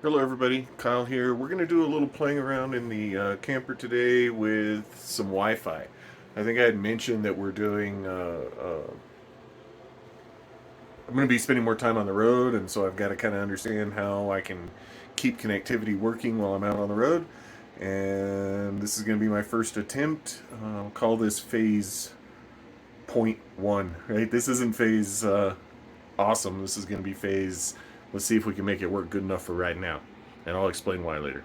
Hello everybody, Kyle here. We're going to do a little playing around in the camper today with some Wi-Fi. I think I had mentioned that we're doing, I'm going to be spending more time on the road, and so I've got to kind of understand how I can keep connectivity working while I'm out on the road. And this is going to be my first attempt. I'll call this phase point one, right? This isn't phase awesome. This is going to be phase, let's see if we can make it work good enough for right now. And I'll explain why later.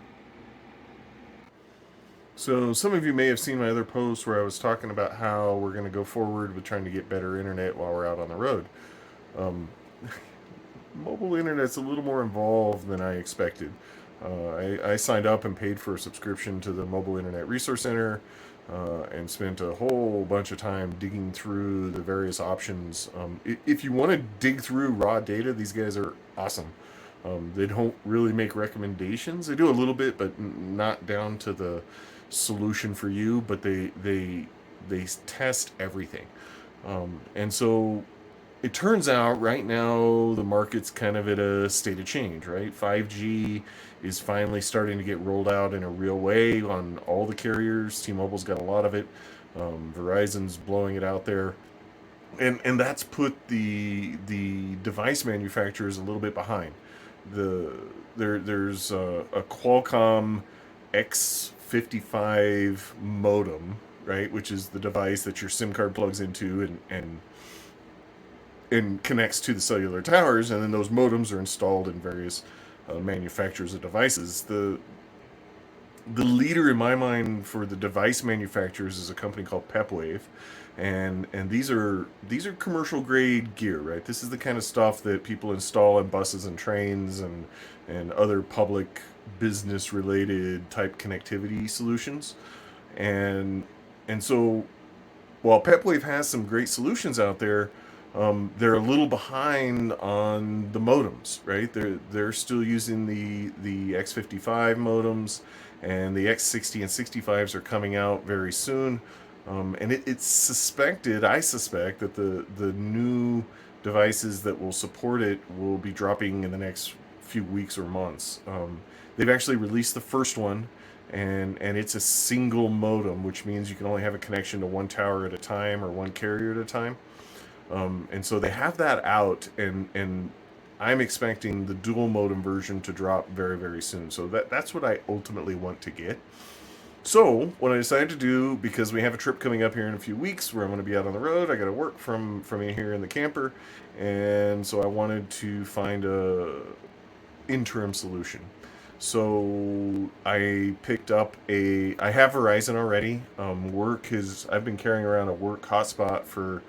So, some of you may have seen my other post where I was talking about how we're going to go forward with trying to get better internet while we're out on the road. Um, Mobile internet's a little more involved than I expected. I signed up and paid for a subscription to the Mobile Internet Resource Center and spent a whole bunch of time digging through the various options. If you want to dig through raw data, these guys are awesome. They don't really make recommendations. They do a little bit, but not down to the solution for you. But they test everything, and so it turns out right now the market's kind of at a state of change, right? 5G is finally starting to get rolled out in a real way on all the carriers. T-Mobile's got a lot of it. Verizon's blowing it out there, and that's put the device manufacturers a little bit behind. There's a Qualcomm X55 modem, right, which is the device that your SIM card plugs into and connects to the cellular towers, and then those modems are installed in various manufacturers of devices. The leader in my mind for the device manufacturers is a company called Pepwave, and these are commercial grade gear, right? This is the kind of stuff that people install in buses and trains and other public business related type connectivity solutions, and and so while Pepwave has some great solutions out there, they're a little behind on the modems, right? They're still using the X55 modems, and the X60 and 65s are coming out very soon. And it's suspected, I suspect, that the new devices that will support it will be dropping in the next few weeks or months. They've actually released the first one, and it's a single modem, which means you can only have a connection to one tower at a time or one carrier at a time. And so they have that out, and I'm expecting the dual modem version to drop very very soon. So that's what I ultimately want to get. So what I decided to do, because we have a trip coming up here in a few weeks where I'm going to be out on the road, I got to work from in here in the camper, and so I wanted to find a interim solution. So I picked up a. I have Verizon already. I've been carrying around a work hotspot for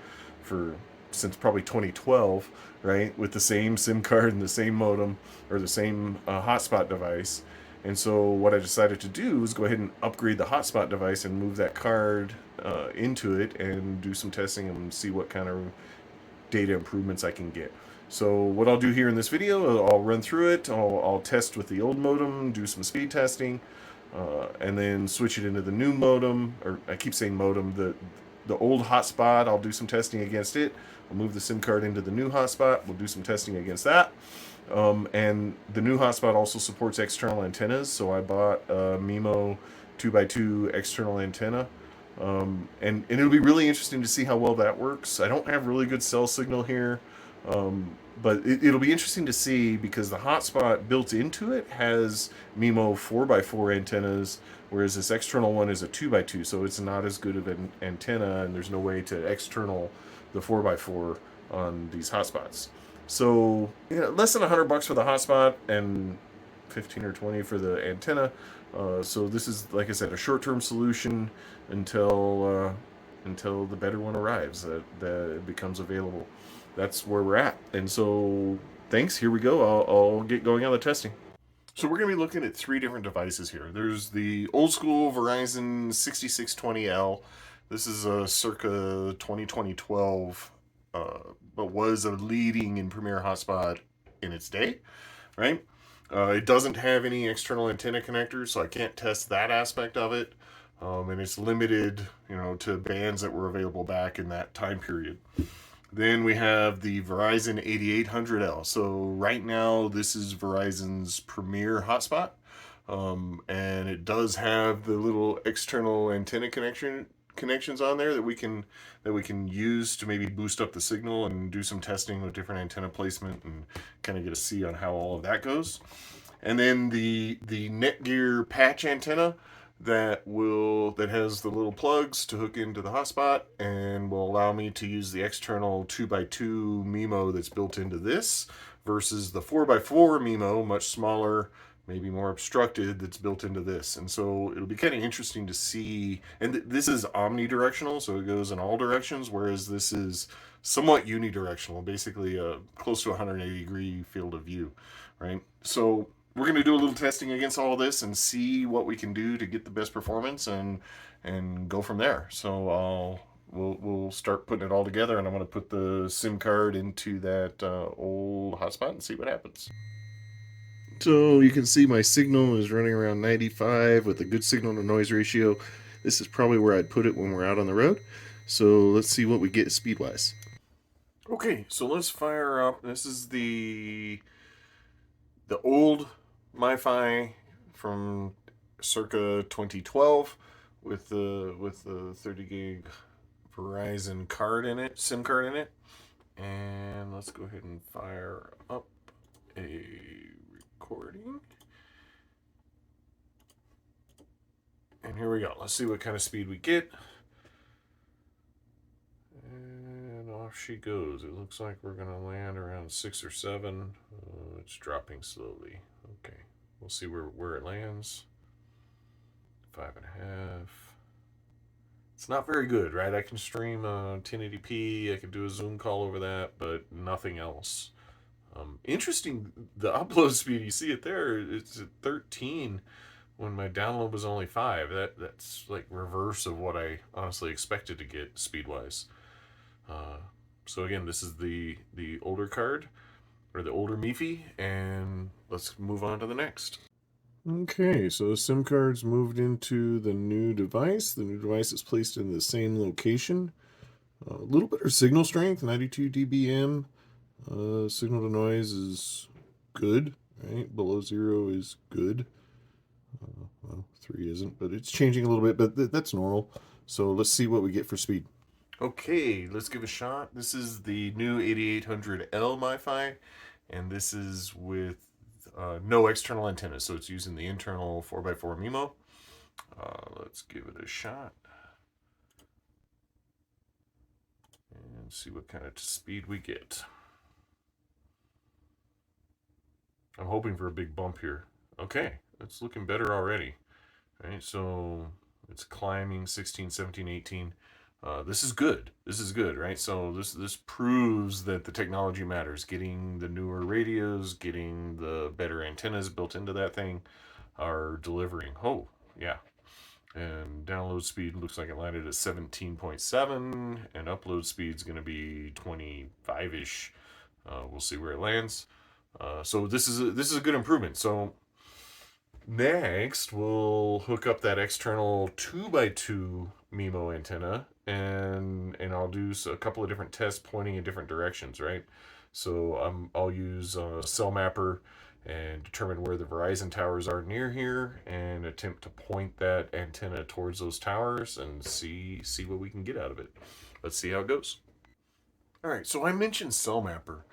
since probably 2012, right? With the same SIM card and the same modem or the same hotspot device. And so what I decided to do is go ahead and upgrade the hotspot device and move that card into it and do some testing and see what kind of data improvements I can get. So what I'll do here in this video, I'll run through it. I'll test with the old modem, do some speed testing, and then switch it into the new modem. Or I keep saying modem. The old hotspot, I'll do some testing against it. I'll move the SIM card into the new hotspot. We'll do some testing against that. And the new hotspot also supports external antennas. So I bought a MIMO 2x2 external antenna. And it'll be really interesting to see how well that works. I don't have really good cell signal here, but it'll be interesting to see because the hotspot built into it has MIMO 4x4 antennas, whereas this external one is a 2x2, so it's not as good of an antenna, and there's no way to external the 4x4 on these hotspots. So, less than $100 for the hotspot and 15 or 20 for the antenna. So this is, like I said, a short-term solution until the better one arrives that it becomes available. That's where we're at. And so, thanks. Here we go. I'll get going on the testing. So we're going to be looking at three different devices here. There's the old school Verizon 6620L. This is a circa 2012, but was a leading in Premier hotspot in its day, right? It doesn't have any external antenna connectors, so I can't test that aspect of it. And it's limited, to bands that were available back in that time period. Then we have the Verizon 8800L. So right now, this is Verizon's premier hotspot, and it does have the little external antenna connections on there that we can use to maybe boost up the signal and do some testing with different antenna placement and kind of get a see on how all of that goes. And then the Netgear patch antenna that has the little plugs to hook into the hotspot and will allow me to use the external 2x2 MIMO that's built into this versus the 4x4 MIMO, much smaller, maybe more obstructed, that's built into this. And so it'll be kind of interesting to see. And this is omnidirectional, so it goes in all directions, whereas this is somewhat unidirectional, basically close to 180-degree field of view, right? So we're going to do a little testing against all this and see what we can do to get the best performance and go from there. So we'll start putting it all together, and I'm going to put the SIM card into that old hotspot and see what happens. So you can see my signal is running around 95 with a good signal to noise ratio. This is probably where I'd put it when we're out on the road. So let's see what we get speed-wise. Okay, so let's fire up. This is the old MiFi from circa 2012 with the 30 gig Verizon card in it, SIM card in it. And let's go ahead and fire up a recording. And here we go. Let's see what kind of speed we get. And off she goes. It looks like we're going to land around 6 or 7. It's dropping slowly. Okay. We'll see where it lands. 5.5. It's not very good, right? I can stream 1080p. I can do a Zoom call over that, but nothing else. Interesting, the upload speed, you see it there, it's at 13 when my download was only 5. That's like reverse of what I honestly expected to get speed-wise. So again, this is the older card, or the older MiFi, and let's move on to the next. Okay, so the SIM card's moved into the new device. The new device is placed in the same location. A little better signal strength, 92 dBm. Signal to noise is good, right? Below 0 is good. Well, 3 isn't, but it's changing a little bit, but that's normal. So let's see what we get for speed. Okay, let's give a shot. This is the new 8800L MiFi, and this is with no external antenna, so it's using the internal 4x4 MIMO. Let's give it a shot and see what kind of speed we get. I'm hoping for a big bump here. Okay, it's looking better already. All right, so it's climbing 16, 17, 18. This is good. This is good, right? So this proves that the technology matters. Getting the newer radios, getting the better antennas built into that thing are delivering. Oh, yeah. And download speed looks like it landed at 17.7, and upload speed's going to be 25-ish. We'll see where it lands. So this is a good improvement. So next, we'll hook up that external 2x2 MIMO antenna, and I'll do a couple of different tests pointing in different directions, right? So I'll use Cell Mapper and determine where the Verizon towers are near here, and attempt to point that antenna towards those towers and see what we can get out of it. Let's see how it goes. All right, so I mentioned Cell Mapper.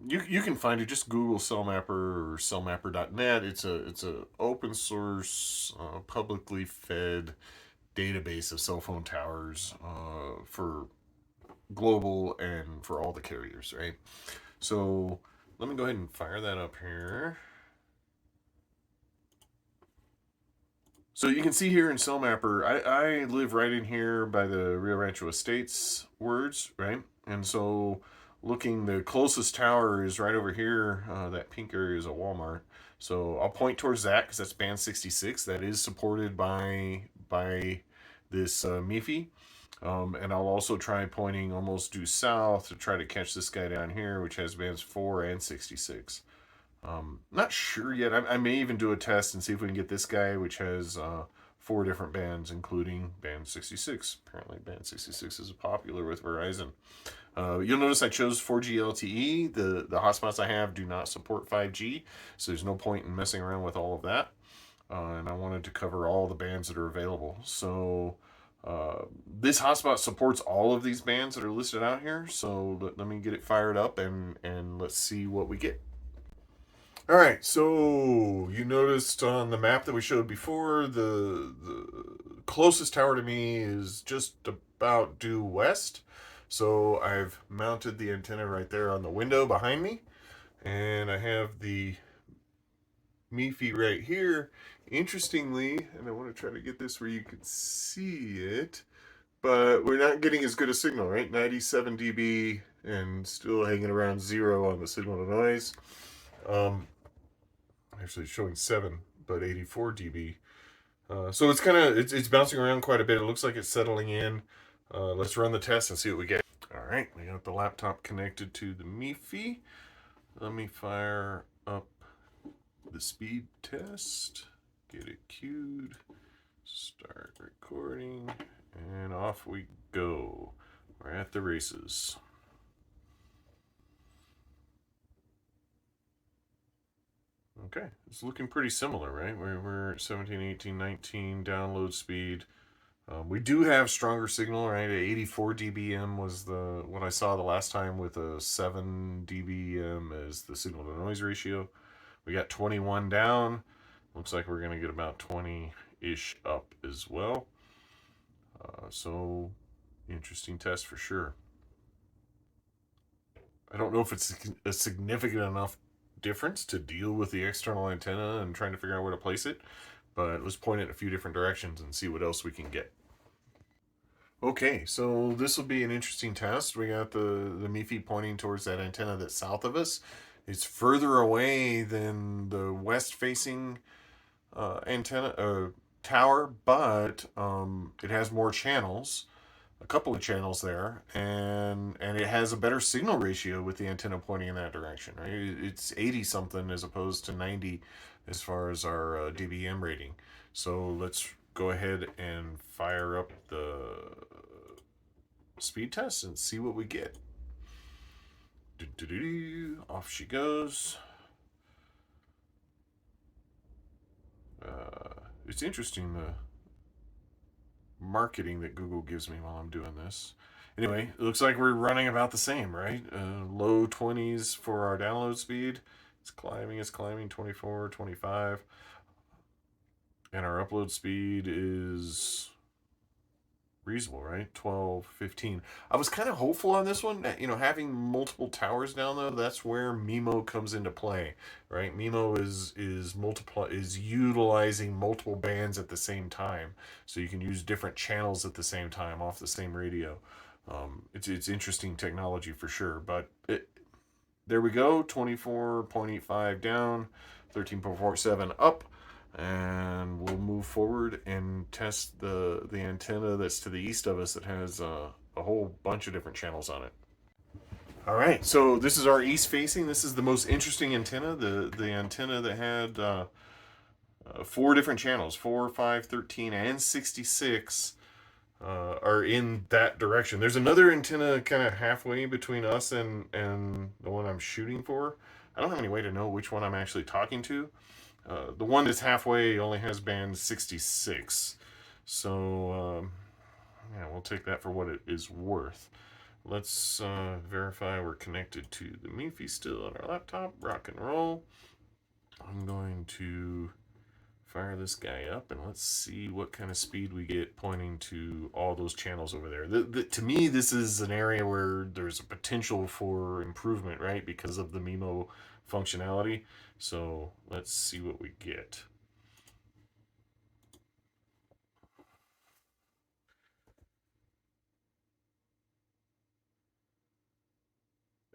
You can find it. Just Google CellMapper or cellmapper.net. It's a open source, publicly fed database of cell phone towers for global and for all the carriers, right? So let me go ahead and fire that up here. So you can see here in CellMapper, I live right in here by the Rio Rancho Estates words, right? And so looking, the closest tower is right over here. That pink area is a Walmart. So I'll point towards that because that's band 66. That is supported by this MiFi. And I'll also try pointing almost due south to try to catch this guy down here, which has bands 4 and 66. Not sure yet. I may even do a test and see if we can get this guy, which has 4 different bands, including band 66. Apparently, band 66 is popular with Verizon. You'll notice I chose 4G LTE. The hotspots I have do not support 5G, so there's no point in messing around with all of that. And I wanted to cover all the bands that are available. So this hotspot supports all of these bands that are listed out here. So let me get it fired up and let's see what we get. All right, so you noticed on the map that we showed before, the closest tower to me is just about due west. So I've mounted the antenna right there on the window behind me, and I have the MiFi right here. Interestingly, and I want to try to get this where you can see it, but we're not getting as good a signal, right? 97 dB and still hanging around 0 on the signal to noise. Actually showing 7, but 84 dB. So it's kind of it's bouncing around quite a bit. It looks like it's settling in. Let's run the test and see what we get. All right, we got the laptop connected to the MiFi. Let me fire up the speed test. Get it queued. Start recording, and off we go. We're at the races. Okay, it's looking pretty similar, right? We're 17, 18, 19 download speed. We do have stronger signal, right? 84 dBm was what I saw the last time, with a 7 dBm as the signal to noise ratio. We got 21 down. Looks like we're going to get about 20-ish up as well. So interesting test for sure. I don't know if it's a significant enough difference to deal with the external antenna and trying to figure out where to place it, but let's point it in a few different directions and see what else we can get. Okay, so this will be an interesting test. We got the MiFi pointing towards that antenna that's south of us. It's further away than the west-facing antenna tower, but it has more channels, a couple of channels there, and it has a better signal ratio with the antenna pointing in that direction. Right, it's 80 something as opposed to 90 as far as our dBm rating. So let's go ahead and fire up the speed test and see what we get. Off she goes. It's interesting, the marketing that Google gives me while I'm doing this. Anyway, it looks like we're running about the same, right? Low 20s for our download speed. It's climbing, 24, 25. And our upload speed is reasonable, right? 12, 15. I was kind of hopeful on this one. You know, having multiple towers down, though, that's where MIMO comes into play, right? MIMO is utilizing multiple bands at the same time, so you can use different channels at the same time off the same radio. It's interesting technology for sure, but there we go. 24.85 down, 13.47 up. And we'll move forward and test the antenna that's to the east of us that has a whole bunch of different channels on it. All right, so this is our east facing. This is the most interesting antenna, the antenna that had 4 different channels, 4, 5, 13, and 66 are in that direction. There's another antenna kind of halfway between us and the one I'm shooting for. I don't have any way to know which one I'm actually talking to. The one that's halfway only has band 66. So, yeah, we'll take that for what it is worth. Let's verify we're connected to the MiFi still on our laptop. Rock and roll. I'm going to fire this guy up and let's see what kind of speed we get pointing to all those channels over there. To me, this is an area where there's a potential for improvement, right? Because of the MIMO functionality. So let's see what we get.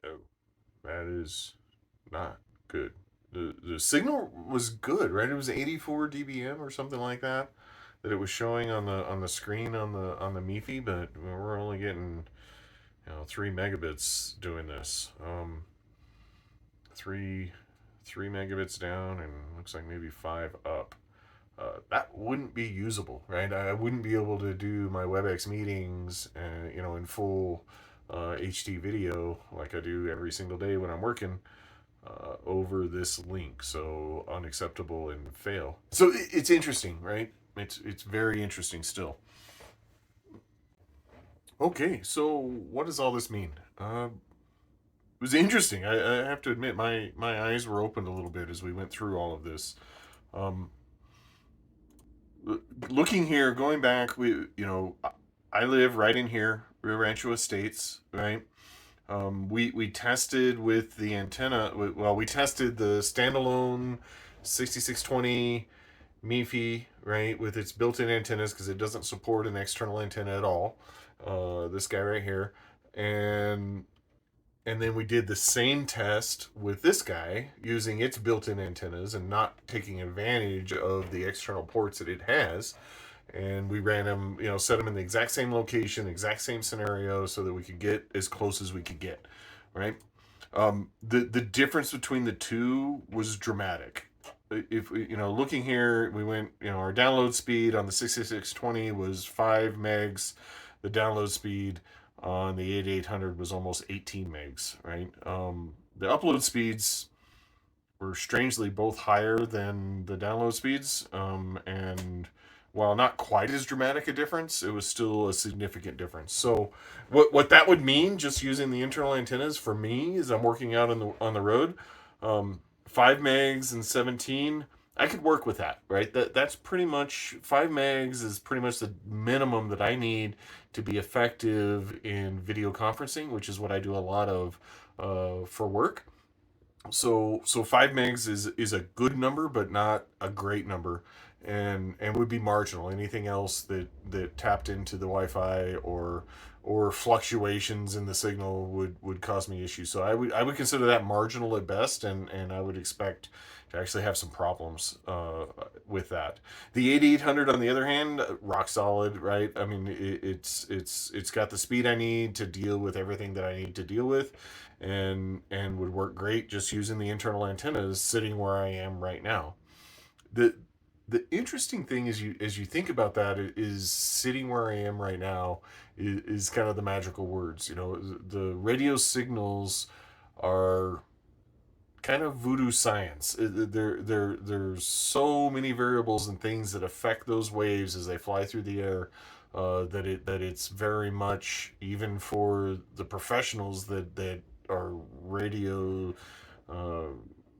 Oh, that is not good. The signal was good, right? It was 84 dBm or something like that it was showing on the screen on the MiFi, but we're only getting 3 megabits doing this. 3 megabits down and looks like maybe 5 up. that wouldn't be usable, right? I wouldn't be able to do my WebEx meetings, in full HD video like I do every single day when I'm working over this link. So unacceptable and fail. So it's interesting, right? It's very interesting still. Okay, so what does all this mean? It was interesting. I have to admit, my eyes were opened a little bit as we went through all of this. Um, Looking here, going back, I live right in here, Rio Rancho Estates, right? We tested with the antenna. Well, we tested the standalone 6620 MIFI, right, with its built-in antennas because it doesn't support an external antenna at all. This guy right here, and then we did the same test with this guy using its built-in antennas and not taking advantage of the external ports that it has. And we ran them, set them in the exact same location, exact same scenario, so that we could get as close as we could get, right? The difference between the two was dramatic. If looking here, we went, our download speed on the 6620 was 5 megs. The download speed on the 8800 was almost 18 megs, right? The upload speeds were strangely both higher than the download speeds, and while not quite as dramatic a difference, it was still a significant difference. So, what that would mean, just using the internal antennas for me, as I'm working out on the road, 5 megs and 17, I could work with that, right? That's pretty much 5 megs is pretty much the minimum that I need to be effective in video conferencing, which is what I do a lot of for work. So 5 megs is a good number, but not a great number, and would be marginal. Anything else that tapped into the Wi-Fi or fluctuations in the signal would cause me issues. So I would consider that marginal at best, and I would expect to actually have some problems with that. The 8800, on the other hand, rock solid, right? I mean, it's got the speed I need to deal with everything that I need to deal with, and would work great just using the internal antennas sitting where I am right now. The the interesting thing is, as you think about that, is sitting where I am right now is kind of the magical words. The radio signals are kind of voodoo science. There's so many variables and things that affect those waves as they fly through the air, that it's very much, even for the professionals that are uh,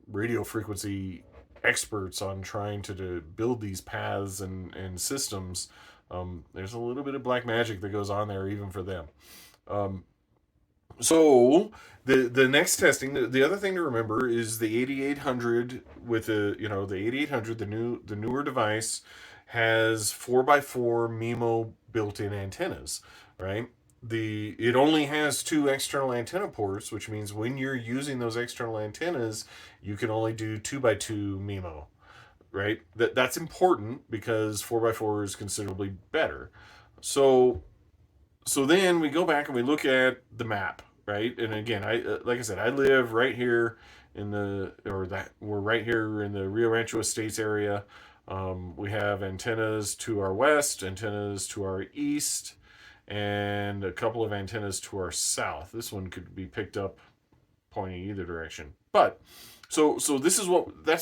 radio frequency experts on trying to build these paths and systems. There's a little bit of black magic that goes on there even for them. Um, so the next testing, the other thing to remember is the 8800 with the 8800, the newer device has 4x4 MIMO built-in antennas, right? It only has two external antenna ports, which means when you're using those external antennas, you can only do 2x2 MIMO, right? That's important because 4x4 is considerably better. So then we go back and we look at the map, right? And again, I like I said, I live right here we're right here in the Rio Rancho Estates area. We have antennas to our west, antennas to our east, and a couple of antennas to our south. This one could be picked up pointing either direction. But so that's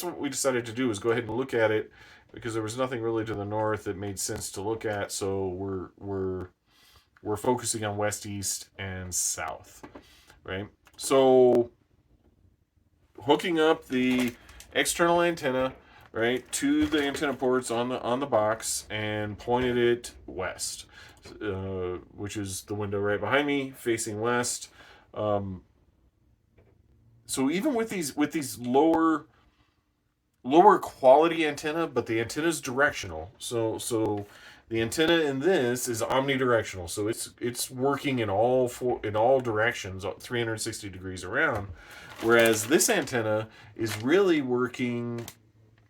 what we decided to do, is go ahead and look at it, because there was nothing really to the north that made sense to look at. So we're focusing on west, east, and south, right? So hooking up the external antenna, right, to the antenna ports on the box, and pointed it west, which is the window right behind me, facing west. So even with these lower quality antenna, but the antenna is directional. So the antenna in this is omnidirectional, so it's working in all directions, 360 degrees around. Whereas this antenna is really working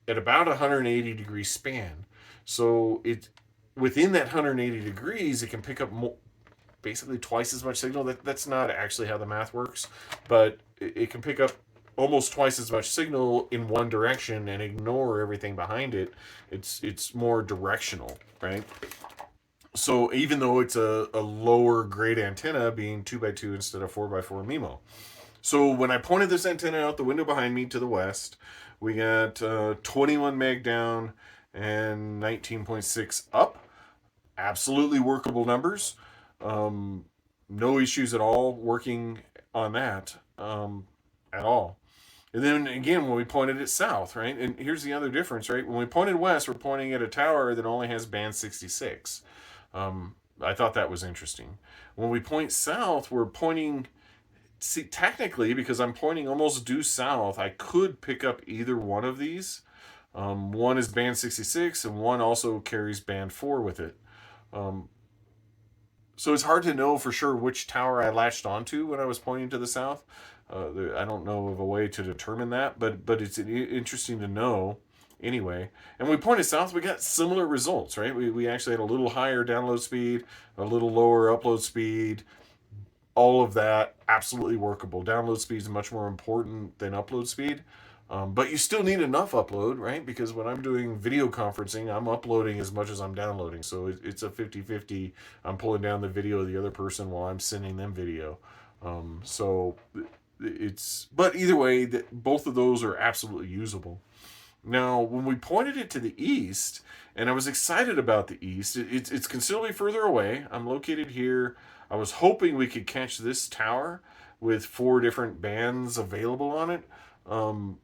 at about 180 degree span. So it within that 180 degrees, it can pick up basically twice as much signal. That's not actually how the math works, but it can pick up almost twice as much signal in one direction and ignore everything behind it. It's more directional, right? So even though it's a lower grade antenna, being 2x2 instead of 4x4 MIMO. So when I pointed this antenna out the window behind me to the west, we got 21 meg down and 19.6 up. Absolutely workable numbers. No issues at all working on that at all. And then again, when we pointed it south, right? And here's the other difference, right? When we pointed west, we're pointing at a tower that only has band 66. I thought that was interesting. When we point south, we're pointing. See, technically, because I'm pointing almost due south, I could pick up either one of these. One is band 66, and one also carries band 4 with it. Um, so it's hard to know for sure which tower I latched onto when I was pointing to the south. I don't know of a way to determine that, but it's interesting to know anyway. And when we pointed south, we got similar results, right? We actually had a little higher download speed, a little lower upload speed. All of that absolutely workable. Download speed is much more important than upload speed. But you still need enough upload, right? Because when I'm doing video conferencing, I'm uploading as much as I'm downloading. So it's a 50-50. I'm pulling down the video of the other person while I'm sending them video. So it's, but either way, both of those are absolutely usable. Now, when we pointed it to the east, and I was excited about the east, it's considerably further away. I'm located here. I was hoping we could catch this tower with 4 different bands available on it. Um,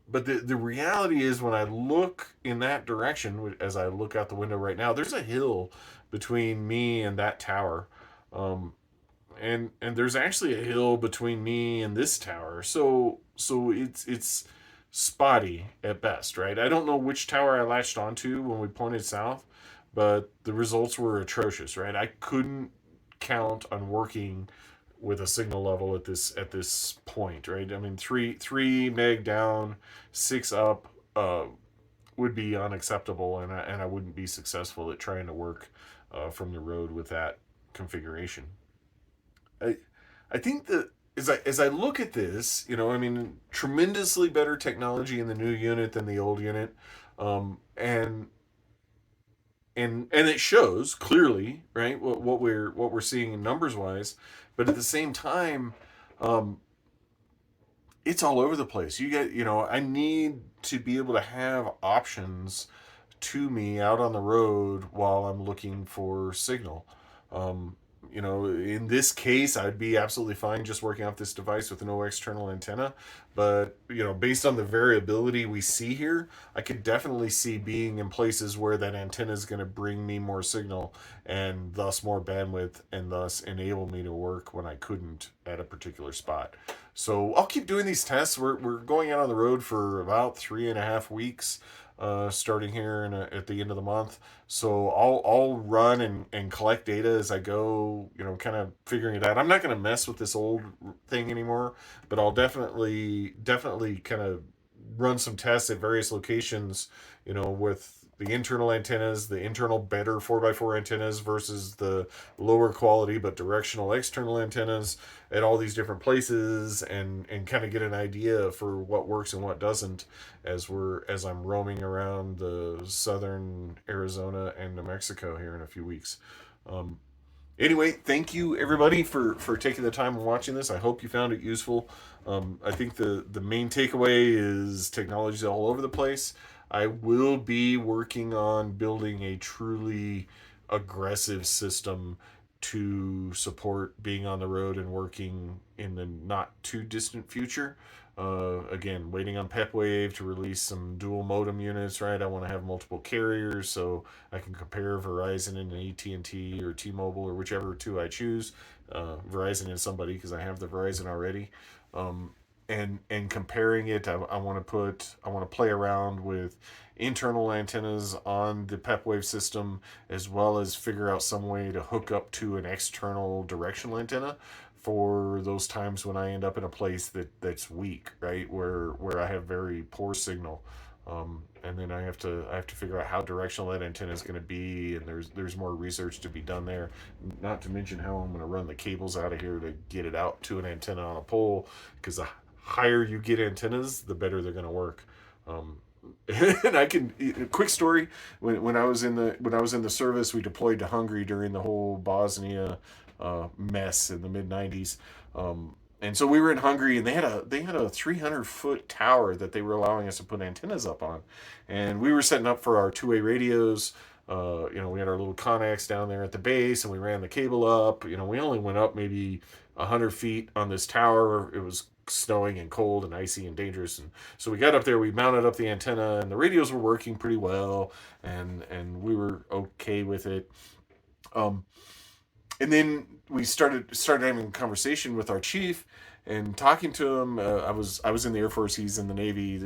but the reality is, when I look in that direction, as I look out the window right now, there's a hill between me and that tower. Um, and there's actually a hill between me and this tower. So it's spotty at best, right? I don't know which tower I latched onto when we pointed south, but the results were atrocious, right? I couldn't count on working with a signal level at this point, right? I mean, three meg down, 6 up, would be unacceptable, and I wouldn't be successful at trying to work from the road with that configuration. I I think that as I look at this, I mean, tremendously better technology in the new unit than the old unit, and it shows clearly, right, what we're seeing numbers wise, but at the same time, um, it's all over the place. I need to be able to have options to me out on the road while I'm looking for signal. Um, in this case, I'd be absolutely fine just working off this device with no external antenna. But, based on the variability we see here, I could definitely see being in places where that antenna is going to bring me more signal and thus more bandwidth and thus enable me to work when I couldn't at a particular spot. So I'll keep doing these tests. We're going out on the road for about 3.5 weeks, starting here at the end of the month. So I'll run and collect data as I go, kind of figuring it out. I'm not going to mess with this old thing anymore, but I'll definitely kind of run some tests at various locations, with the internal antennas, the internal better 4x4 antennas versus the lower quality but directional external antennas at all these different places, and kind of get an idea for what works and what doesn't as I'm roaming around the southern Arizona and New Mexico here in a few weeks. Um, anyway, thank you everybody for taking the time and watching this. I hope you found it useful. I think the main takeaway is technology's all over the place. I will be working on building a truly aggressive system to support being on the road and working in the not too distant future. Again, waiting on PepWave to release some dual modem units. Right, I want to have multiple carriers so I can compare Verizon and AT&T or T-Mobile or whichever two I choose. Verizon and somebody, because I have the Verizon already. Um, and comparing it, I want to play around with internal antennas on the PepWave system, as well as figure out some way to hook up to an external directional antenna for those times when I end up in a place that's weak, right, where I have very poor signal. And then I have to figure out how directional that antenna is going to be, and there's more research to be done there. Not to mention how I'm going to run the cables out of here to get it out to an antenna on a pole, because higher you get antennas, the better they're going to work. Um, and I can quick story when I was in the service, we deployed to Hungary during the whole Bosnia mess in the mid '90s. And so we were in Hungary, and they had a 300-foot tower that they were allowing us to put antennas up on, and we were setting up for our two-way radios. We had our little Connex down there at the base, and we ran the cable up. We only went up maybe 100 feet on this tower. It was snowing and cold and icy and dangerous, and so we got up there. We mounted up the antenna, and the radios were working pretty well, and we were okay with it. Um, and then we started having a conversation with our chief and talking to him. I was in the Air Force, he's in the Navy.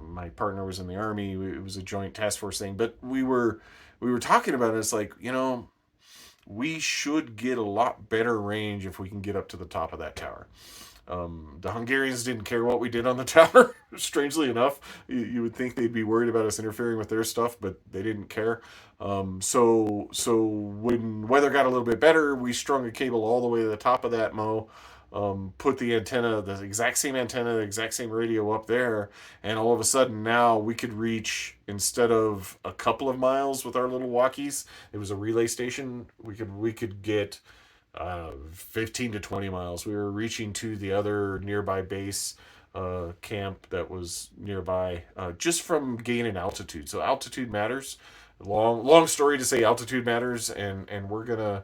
My partner was in the Army. It was a joint task force thing, but we were talking about it. It's like, we should get a lot better range if we can get up to the top of that tower. The Hungarians didn't care what we did on the tower. Strangely enough, you would think they'd be worried about us interfering with their stuff, but they didn't care. So when weather got a little bit better, we strung a cable all the way to the top of that mow. Put the antenna, the exact same antenna, the exact same radio up there, and all of a sudden now we could reach, instead of a couple of miles with our little walkies, it was a relay station. We could get 15 to 20 miles. We were reaching to the other nearby base camp that was nearby, just from gaining altitude. So altitude matters. Long story to say, altitude matters, and we're gonna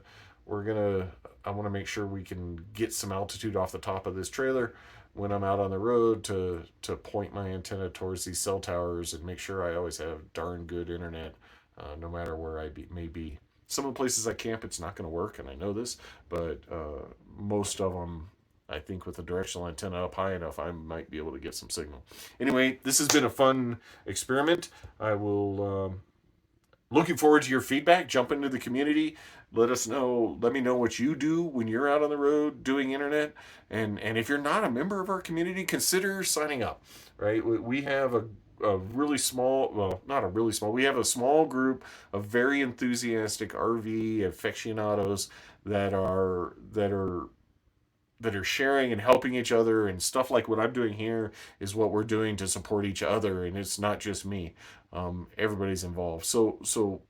I want to make sure we can get some altitude off the top of this trailer when I'm out on the road to point my antenna towards these cell towers and make sure I always have darn good internet, no matter where may be. Some of the places I camp, it's not going to work, and I know this, but most of them, I think with the directional antenna up high enough, I might be able to get some signal. Anyway, this has been a fun experiment. I will looking forward to your feedback. Jump into the community. Let us know. Let me know what you do when you're out on the road doing internet. And if you're not a member of our community, consider signing up. Right? We have a really small, well, not a really small, we have a small group of very enthusiastic RV aficionados that are sharing and helping each other, and stuff like what I'm doing here is what we're doing to support each other, and it's not just me. Everybody's involved. So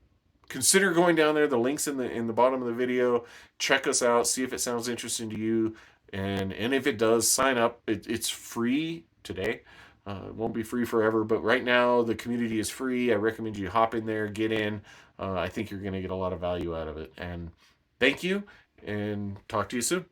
consider going down there. The link's in the bottom of the video. Check us out. See if it sounds interesting to you, and if it does, sign up. It's free today. It won't be free forever, but right now the community is free. I recommend you hop in there, get in. I think you're going to get a lot of value out of it. And thank you, and talk to you soon.